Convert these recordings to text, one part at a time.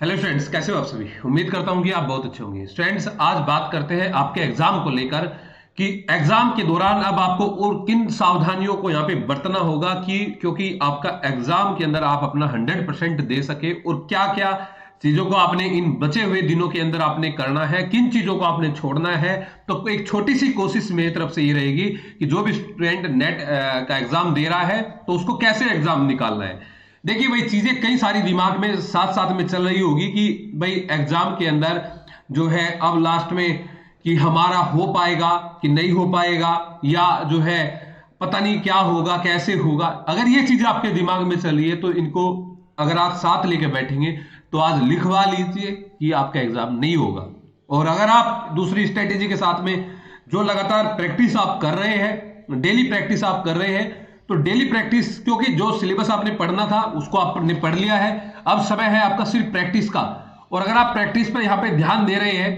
Hello students, कैसे हो आप सभी। उम्मीद करता हूं कि आप बहुत अच्छे होंगे। स्टूडेंट्स, आज बात करते हैं आपके एग्जाम को लेकर कि एग्जाम के दौरान अब आपको और किन सावधानियों को यहां पे बरतना होगा कि क्योंकि आपका एग्जाम के अंदर आप अपना 100% दे सके, और क्या क्या चीजों को आपने इन बचे हुए दिनों के अंदर आपने करना है, किन चीजों को आपने छोड़ना है। तो एक छोटी सी कोशिश मेरी तरफ से ये रहेगी कि जो भी स्टूडेंट नेट का एग्जाम दे रहा है तो उसको कैसे एग्जाम निकालना है। देखिए भाई, चीजें कई सारी दिमाग में साथ साथ में चल रही होगी कि भाई एग्जाम के अंदर जो है अब लास्ट में कि हमारा हो पाएगा कि नहीं हो पाएगा, या जो है पता नहीं क्या होगा कैसे होगा। अगर ये चीज आपके दिमाग में चल रही है तो इनको अगर आप साथ लेके बैठेंगे तो आज लिखवा लीजिए कि आपका एग्जाम नहीं होगा। और अगर आप दूसरी स्ट्रेटेजी के साथ में जो लगातार प्रैक्टिस आप कर रहे हैं, डेली प्रैक्टिस आप कर रहे हैं, तो डेली प्रैक्टिस, क्योंकि जो सिलेबस आपने पढ़ना था उसको आपने पढ़ लिया है, अब समय है आपका सिर्फ प्रैक्टिस का। और अगर आप प्रैक्टिस पर यहां पे ध्यान दे रहे हैं,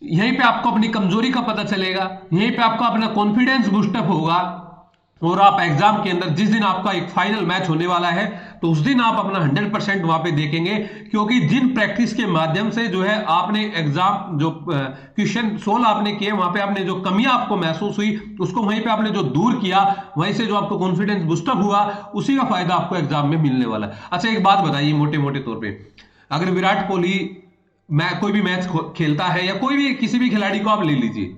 यहीं पे आपको अपनी कमजोरी का पता चलेगा, यहीं पे आपका अपना कॉन्फिडेंस बूस्टअप होगा। और आप एग्जाम के अंदर जिस दिन आपका एक फाइनल मैच होने वाला है तो उस दिन आप अपना 100% वहां पे देखेंगे, क्योंकि जिन प्रैक्टिस के माध्यम से जो है आपने एग्जाम जो क्वेश्चन सोल्व आपने किए, वहां पे आपने जो कमियां आपको महसूस हुई उसको वहीं पे आपने जो दूर किया, वहीं से जो आपको कॉन्फिडेंस बूस्टअप हुआ, उसी का फायदा आपको एग्जाम में मिलने वाला है। अच्छा, एक बात बताइए मोटे मोटे तौर पर, अगर विराट कोहली कोई भी मैच खेलता है, या कोई भी किसी भी खिलाड़ी को आप ले लीजिए,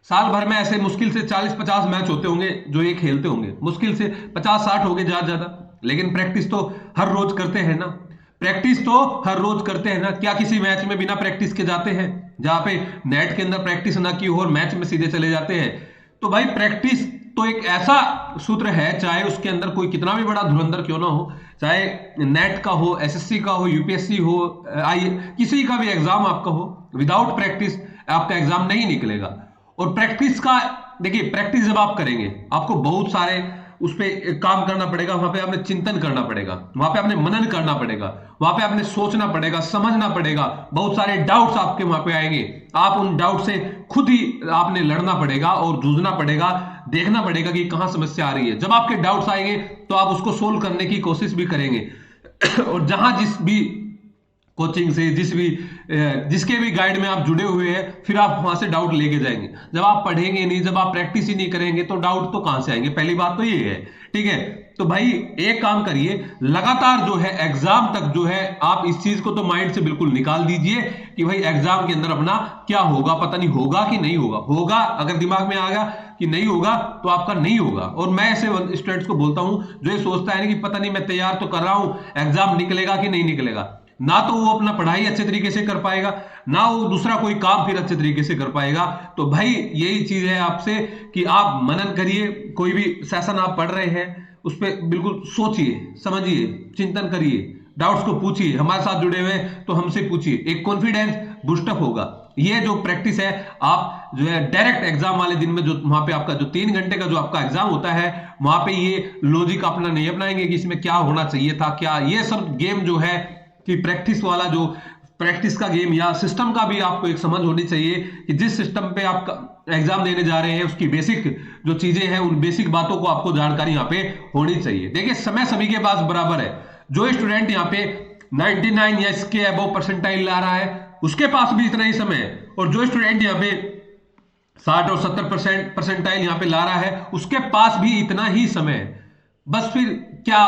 साल भर में ऐसे मुश्किल से 40-50 मैच होते होंगे जो ये खेलते होंगे, मुश्किल से 50-60 हो गए ज्यादा ज्यादा। लेकिन प्रैक्टिस तो हर रोज करते हैं ना, प्रैक्टिस तो हर रोज करते हैं ना। क्या किसी मैच में बिना प्रैक्टिस के जाते हैं, जहां पे नेट के अंदर प्रैक्टिस ना की हो और मैच में सीधे चले जाते हैं? तो भाई प्रैक्टिस तो एक ऐसा सूत्र है, चाहे उसके अंदर कोई कितना भी बड़ा धुरंधर क्यों ना हो, चाहे नेट का हो, एसएससी का हो, यूपीएससी हो, आई किसी का भी एग्जाम आपका हो, विदाउट प्रैक्टिस आपका एग्जाम नहीं निकलेगा। और प्रैक्टिस का देखिए, प्रैक्टिस जब आप करेंगे आपको बहुत सारे उस पर काम करना पड़ेगा, वहां पे आपने चिंतन करना पड़ेगा, वहां पे आपने मनन करना पड़ेगा, वहां पे आपने सोचना पड़ेगा, समझना पड़ेगा। बहुत सारे डाउट्स आपके वहां पे आएंगे, आप उन डाउट से खुद ही आपने लड़ना पड़ेगा और जूझना पड़ेगा, देखना पड़ेगा कि कहां समस्या आ रही है। जब आपके डाउट्स आएंगे तो आप उसको सोल्व करने की कोशिश भी करेंगे। और जहां जिस भी कोचिंग से जिसके भी गाइड में आप जुड़े हुए हैं, फिर आप वहां से डाउट लेके जाएंगे। जब आप पढ़ेंगे नहीं, जब आप प्रैक्टिस ही नहीं करेंगे तो डाउट तो कहां से आएंगे? पहली बात तो ये है, ठीक है। तो भाई एक काम करिए, लगातार जो है एग्जाम तक जो है आप इस चीज को तो माइंड से बिल्कुल निकाल दीजिए कि भाई एग्जाम के अंदर अपना क्या होगा, पता नहीं होगा कि नहीं होगा। होगा अगर दिमाग में आ गया कि नहीं होगा तो आपका नहीं होगा। और मैं ऐसे स्टूडेंट्स को बोलता हूं जो ये सोचता है ना कि पता नहीं मैं तैयार तो कर रहा हूं, एग्जाम निकलेगा कि नहीं निकलेगा, ना तो वो अपना पढ़ाई अच्छे तरीके से कर पाएगा, ना वो दूसरा कोई काम फिर अच्छे तरीके से कर पाएगा। तो भाई यही चीज है आपसे कि आप मनन करिए, कोई भी सेशन आप पढ़ रहे हैं उस पर बिल्कुल सोचिए, समझिए, चिंतन करिए, डाउट्स को पूछिए, हमारे साथ जुड़े हुए तो हमसे पूछिए, एक कॉन्फिडेंस बूस्टअप होगा। ये जो प्रैक्टिस है आप जो है डायरेक्ट एग्जाम वाले दिन में, जो वहां पे आपका जो 3 घंटे का जो आपका एग्जाम होता है, वहां पे ये लॉजिक अपना नहीं अपनाएंगे कि इसमें क्या होना चाहिए था, क्या ये सब गेम जो है कि प्रैक्टिस वाला जो प्रैक्टिस का गेम या सिस्टम का भी आपको एक समझ होनी चाहिए कि जिस सिस्टम पे आप एग्जाम देने जा रहे हैं उसकी बेसिक जो चीजें हैं, उन बेसिक बातों को आपको जानकारी यहाँ पे होनी चाहिए। देखिए, समय सभी के पास बराबर है। जो स्टूडेंट यहाँ पे 99 या इसके अबव परसेंटाइल ला रहा है उसके पास भी इतना ही समय है, और जो स्टूडेंट यहाँ पे 60 और 70% परसेंटाइल यहाँ पे ला रहा है उसके पास भी इतना ही समय है। बस फिर क्या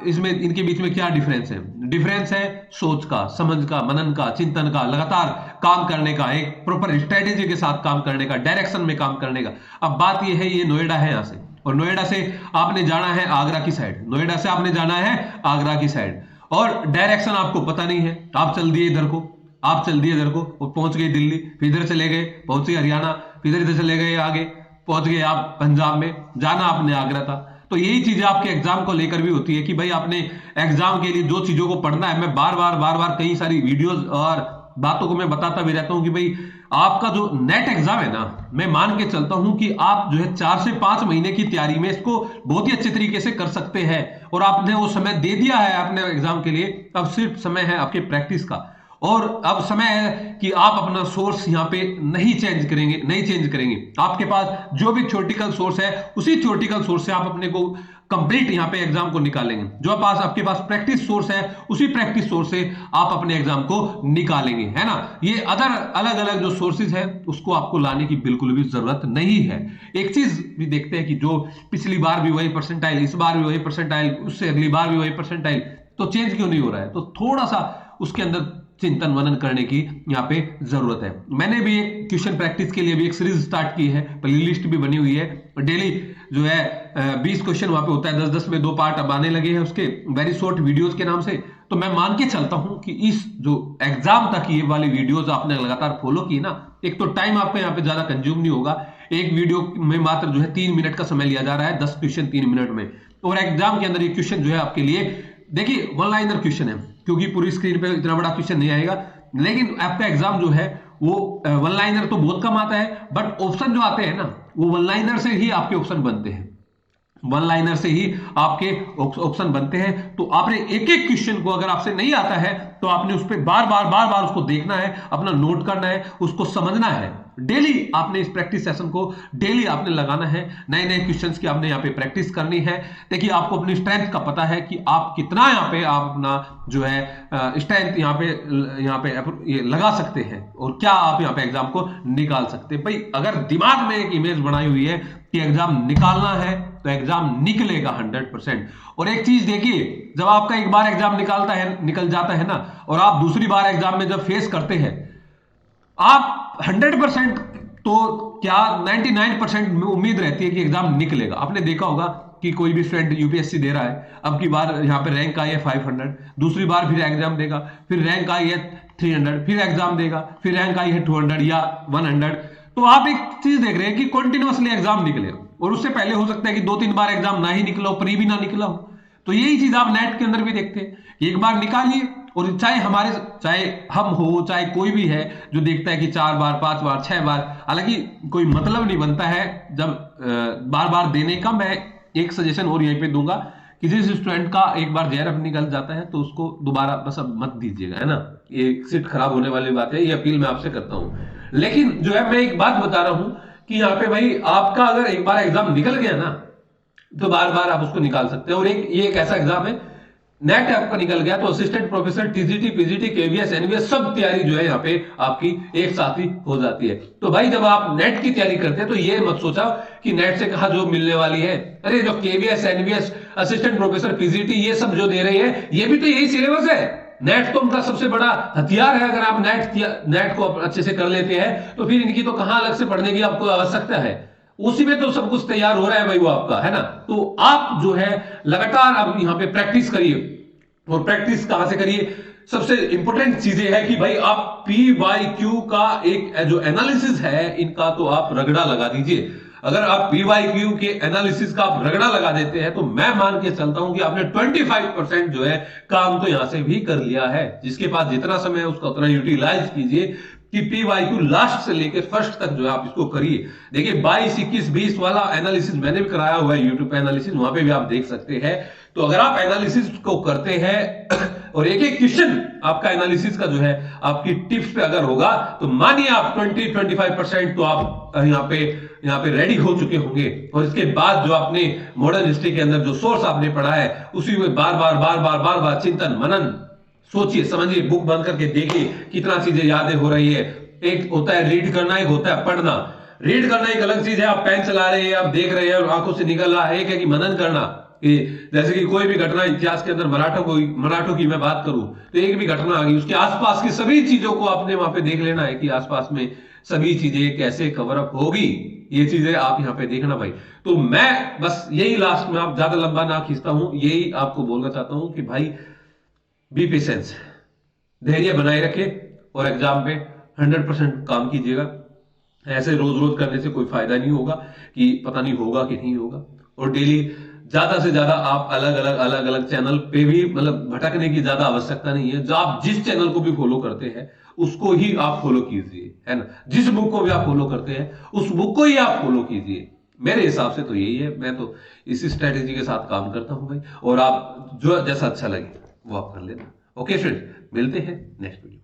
इसमें इनके बीच में क्या डिफरेंस है? डिफरेंस है सोच का, समझ का, मनन का, चिंतन का, लगातार काम करने का, एक प्रॉपर स्ट्रेटेजी के साथ काम करने का, डायरेक्शन में काम करने का। अब बात यह है, ये नोएडा है यहाँ से, और नोएडा से आपने जाना है आगरा की साइड, नोएडा से आपने जाना है आगरा की साइड, और डायरेक्शन आपको पता नहीं है। आप चल दिए इधर को, आप चल दिए इधर को, वो पहुंच गए दिल्ली, फिर इधर चले गए, पहुंच गए हरियाणा, फिर इधर चले गए आगे, पहुंच गए आप पंजाब में, जाना आपने आगरा था। तो यही चीजें आपके एग्जाम को लेकर भी होती है कि भाई आपने एग्जाम के लिए जो चीजों को पढ़ना है, मैं बार बार कई सारी वीडियोस और बातों को मैं बताता भी रहता हूं कि भाई आपका जो नेट एग्जाम है ना, मैं मान के चलता हूं कि आप जो है 4 से 5 महीने की तैयारी में इसको बहुत ही अच्छे तरीके से कर सकते हैं। और आपने वो समय दे दिया है अपने एग्जाम के लिए, अब सिर्फ समय है आपके प्रैक्टिस का। और अब समय है कि आप अपना सोर्स यहां पे नहीं चेंज करेंगे। आपके पास जो भी थ्योरेटिकल सोर्स है उसी थ्योरेटिकल सोर्स से आप अपने को कंप्लीट यहाँ पे एग्जाम को निकालेंगे। जो पास आपके पास प्रैक्टिस सोर्स है उसी प्रैक्टिस सोर्स से आप अपने एग्जाम को निकालेंगे, है ना। ये अदर अलग अलग जो सोर्सेज है उसको आपको लाने की बिल्कुल भी जरूरत नहीं है। एक चीज भी देखते हैं कि जो पिछली बार भी वही परसेंटाइल, इस बार भी वही परसेंटाइल, उससे अगली बार भी वही परसेंटाइल, तो चेंज क्यों नहीं हो रहा है। तो थोड़ा सा उसके अंदर चिंतन मनन करने की यहाँ पे जरूरत है। मैंने भी एक क्वेश्चन प्रैक्टिस के लिए भी एक सीरीज स्टार्ट की है, प्ले लिस्ट भी बनी हुई है। डेली जो है 20 क्वेश्चन वहां पे होता है, 10-10 में 2 पार्ट अब आने लगे हैं उसके, वेरी शॉर्ट वीडियोस के नाम से। तो मैं मान के चलता हूं कि इस जो एग्जाम तक ये वाली वीडियोस आपने लगातार फॉलो की ना, एक तो टाइम आपका यहाँ पे ज्यादा कंज्यूम नहीं होगा। एक वीडियो में मात्र जो है 3 मिनट का समय लिया जा रहा है, 10 क्वेश्चन 3 मिनट में। और एग्जाम के अंदर ये क्वेश्चन जो है आपके लिए, देखिए वन लाइनर क्वेश्चन है, क्योंकि पूरी स्क्रीन पे इतना बड़ा क्वेश्चन नहीं आएगा, लेकिन आपका एग्जाम जो है वो वन लाइनर तो बहुत कम आता है, बट ऑप्शन जो आते हैं ना वो वन लाइनर से ही आपके ऑप्शन बनते हैं, वन लाइनर से ही आपके ऑप्शन बनते हैं। तो आपने एक एक क्वेश्चन को अगर आपसे नहीं आता है तो आपने उस पर बार बार उसको देखना है, अपना नोट करना है, उसको समझना है। डेली आपने इस प्रैक्टिस सेशन को डेली आपने लगाना है, नए नए क्वेश्चंस की आपने यहाँ पे प्रैक्टिस करनी है। देखिए आपको अपनी स्ट्रेंथ का पता है कि आप कितना यहाँ पे आप अपना जो है स्ट्रेंथ यहाँ पे ये लगा सकते हैं और क्या आप यहाँ पे एग्जाम को निकाल सकते हैं। भाई अगर दिमाग में एक इमेज बनाई हुई है कि एग्जाम निकालना है तो एग्जाम निकलेगा 100%। और एक चीज देखिए, जब आपका एक बार एग्जाम निकल जाता है ना, और आप दूसरी बार एग्जाम में जब फेस करते हैं, आप 100% तो क्या 99% में उम्मीद रहती है कि एग्जाम निकलेगा। आपने देखा होगा कि कोई भी स्टूडेंट यूपीएससी दे रहा है, अब की बार यहाँ पे रैंक आई है 500, दूसरी बार फिर एग्जाम देगा, फिर रैंक आई है 300, फिर एग्जाम देगा, फिर रैंक आई है 200 या 100। तो आप एक चीज देख रहे हैं कि कंटिन्यूअसली एग्जाम निकले, और उससे पहले हो सकता है कि 2-3 बार एग्जाम ना ही निकला हो, प्री भी ना निकला हो। तो यही चीज आप नेट के अंदर भी देखते हैं, एक बार निकालिए, और चाहे हम हो चाहे कोई भी है जो देखता है कि 4 बार 5 बार 6 बार, हालांकि कोई मतलब नहीं बनता है जब बार बार देने का। मैं एक सजेशन और यहीं पे दूंगा कि जिस स्टूडेंट का एक बार जेआरएफ निकल जाता है तो उसको दोबारा बस अब मत दीजिएगा, है ना। ये सीट खराब होने वाली बात है, ये अपील मैं आपसे करता हूं। लेकिन जो है मैं एक बात बता रहा हूं कि यहाँ पे भाई आपका अगर एक बार एग्जाम निकल गया ना तो बार बार आप उसको निकाल सकते हैं। और ये एक ऐसा एग्जाम है, नेट आपका निकल गया तो assistant professor, TGT, PGT, KVS, NVS सब तैयारी जो है यहाँ पे आपकी एक साथ ही हो जाती है। तो भाई जब आप नेट की तैयारी करते हैं तो ये मत सोचा कि नेट से कहा जो मिलने वाली है, अरे जो KVS, NVS, assistant professor, PGT ये सब जो दे रही है ये भी तो यही सिलेबस है। नेट तो उनका सबसे बड़ा हथियार है। अगर आप नेट को अच्छे से कर लेते हैं तो फिर इनकी तो कहां अलग से पढ़ने की आपको आवश्यकता है, उसी में तो सब कुछ तैयार हो रहा है भाई वो आपका, है ना। तो आप जो है लगातार अब यहाँ पे प्रैक्टिस करिए, और प्रैक्टिस कहां से करिए, सबसे इंपॉर्टेंट चीजें है कि भाई आप PYQ का एक जो एनालिसिस है इनका तो आप रगड़ा लगा दीजिए। अगर आप PYQ के एनालिसिस का आप रगड़ा लगा देते हैं तो मैं मान के चलता हूं कि आपने 25% जो है काम तो यहां से भी कर लिया है। जिसके पास जितना समय है उसका उतना यूटिलाइज कीजिए कि PYQ लास्ट से लेकर फर्स्ट तक जो है आप इसको करिए। देखिए 22, 21, 20 वाला एनालिसिस मैंने भी कराया हुआ है यूट्यूब पे एनालिसिस, वहां पे भी आप देख सकते हैं। तो अगर आप एनालिसिस को करते हैं और एक एक क्वेश्चन आपका एनालिसिस का जो है आपकी टिप्स पे अगर होगा तो मानिए आप 20-25% तो आप यहाँ पे रेडी हो चुके होंगे। और इसके बाद जो आपने मॉडर्न हिस्ट्री के अंदर जो सोर्स आपने पढ़ा है उसी में बार बार चिंतन मनन सोचिए, समझिए, बुक बंद करके देखिए कितना चीजें यादें हो रही है। एक होता है रीड करना, एक होता है पढ़ना। रीड करना एक अलग चीज है, आप पेन चला रहे हैं, आप देख रहे हैं और आंखों से निकल रहा है। एक है कि मनन करना, कि जैसे कि कोई भी घटना इतिहास के अंदर मराठों की मैं बात करूं तो एक भी घटना आ गई, उसके आसपास की सभी चीजों को आपने वहां पे देख लेना है कि आसपास में सभी चीजें कैसे कवर अप होगी, ये चीजें आप यहाँ पे देखना भाई। तो मैं बस यही लास्ट में, आप ज्यादा लंबा ना खींचता हूं, यही आपको बोलना चाहता हूं कि भाई बी पेशेंस, धैर्य बनाए रखें और एग्जाम पे 100% काम कीजिएगा। ऐसे रोज रोज करने से कोई फायदा नहीं होगा कि पता नहीं होगा कि नहीं होगा। और डेली ज्यादा से ज्यादा आप अलग अलग चैनल पे भी मतलब भटकने की ज्यादा आवश्यकता नहीं है। जो आप जिस चैनल को भी फॉलो करते हैं उसको ही आप फॉलो कीजिए, है ना। जिस बुक को भी आप फॉलो करते हैं उस बुक को ही आप फॉलो कीजिए। मेरे हिसाब से तो यही है, मैं तो इसी स्ट्रेटेजी के साथ काम करता हूं भाई। और आप जो जैसा अच्छा लगे वो आप कर लेना। ओके फ्रेंड्स, मिलते हैं नेक्स्ट वीडियो।